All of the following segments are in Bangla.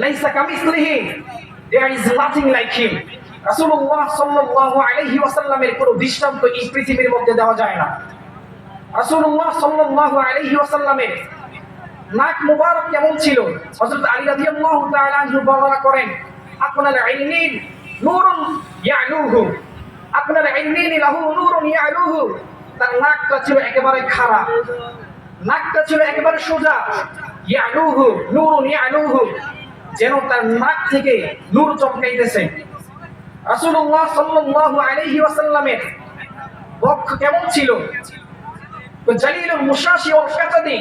লাইসা কামিসলিহি, there is nothing like him। রাসূলুল্লাহ সাল্লাল্লাহু আলাইহি ওয়াসাল্লামের কোনো দৃষ্টান্ত এই পৃথিবীর মধ্যে দেওয়া যায় না। রাসূলুল্লাহ সাল্লাল্লাহু আলাইহি ওয়াসাল্লামের নাক মুবারক কেমন ছিল? হযরত আলী রাদিয়াল্লাহু তাআলা আনহু বর্ণনা করেন, আপনার আইনিন নূরুন ইয়ালুহু, আপনার আইনিন লাহু নূরুন ইয়ালুহু, তার নাকটা ছিল একেবারে খাড়া, নাকটা ছিল একেবারে সোজা। ইয়ালুহু নূরুন ইয়ালুহু, যেন তার নাক থেকে নূর চমকাইতেছে। রাসূলুল্লাহ সাল্লাল্লাহু আলাইহি ওয়াসাল্লামের বক্ষ কেমন ছিল? জালিলুল মুশাশি ওয়াল কাতাদি,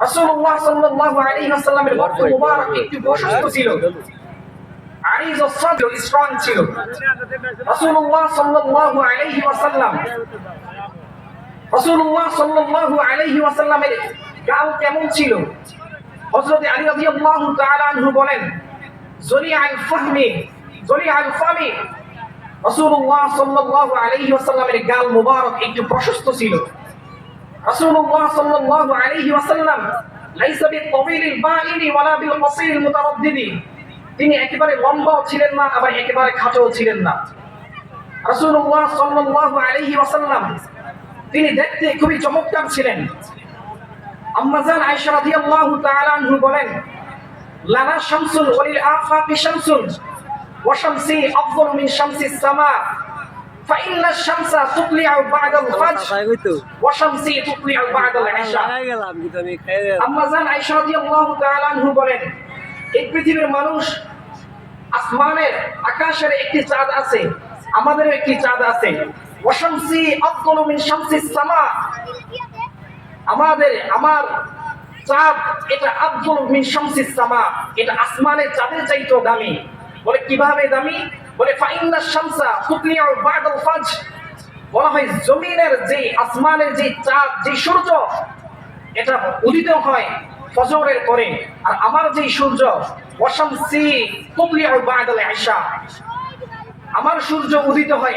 রাসূলুল্লাহ সাল্লাল্লাহু আলাইহি ওয়াসাল্লামের বক্ষ মুবারক একটু প্রশস্ত ছিল, আরিজ ও সাদর স্ট্রং ছিল। রাসূলুল্লাহ সাল্লাল্লাহু আলাইহি ওয়াসাল্লাম, রাসূলুল্লাহ সাল্লাল্লাহু আলাইহি ওয়াসাল্লামের গাল কেমন ছিল? হযরত আলী রাদিয়াল্লাহু তাআলা আনহু বলেন, জলিআল ফাহমি, জলিআল ফামি, রাসূলুল্লাহ সাল্লাল্লাহু আলাইহি ওয়াসাল্লামের গাল মুবারক একটু প্রশস্ত ছিল। রাসূলুল্লাহ সাল্লাল্লাহু আলাইহি ওয়াসাল্লাম লাইসা বিত-তাওয়িলিল বাইনি ওয়ালা বিল-কাসীরিল মুতারাদ্দিদি, তিনি একেবারে লম্বাও ছিলেন না, আবার একেবারে খাটোও ছিলেন না। রাসূলুল্লাহ সাল্লাল্লাহু আলাইহি ওয়াসাল্লাম তিনি দেখতে খুবই চমৎকার ছিলেন। আম্মা জান আয়েশা রাদিয়াল্লাহু তাআলা আনহু বলেন, লানা শামসুন ওয়ালিল আফাকি শামসুন ওয়া শামসি আফদালু মিন শামসিস সামা, ফাইন্না শামসা তুতলিউ বা'দাল ফাজর ওয়া শামসি তুতলিউ বা'দাল ইশা। আম্মা জান আয়েশা রাদিয়াল্লাহু তাআলা আনহু বলেন, এই পৃথিবীর মানুষ, আসমানের আকাশের একটি চাঁদ আছে, আমাদেরও একটি চাঁদ আছে। ওয়া শামসি আফদালু মিন শামসিস সামা, আমার চাঁদ এটা আফদালু মিন শামসিস সামা, এটা আসমানের চাঁদের চাইতেও দামি। বলে কিভাবে দামি? বলে ফাইন্না শামসা তুতলিউ বা'দাল ফাজর, বলা হয় জমিনের যে আসমানের যে চাঁদ, যে সূর্য, এটা উদিত হয় ফজরের পরে, আর আমার যে সূর্য ওয়া শামসি তুতলিউ বা'দাল ইশা, আমার সূর্য উদিত হয়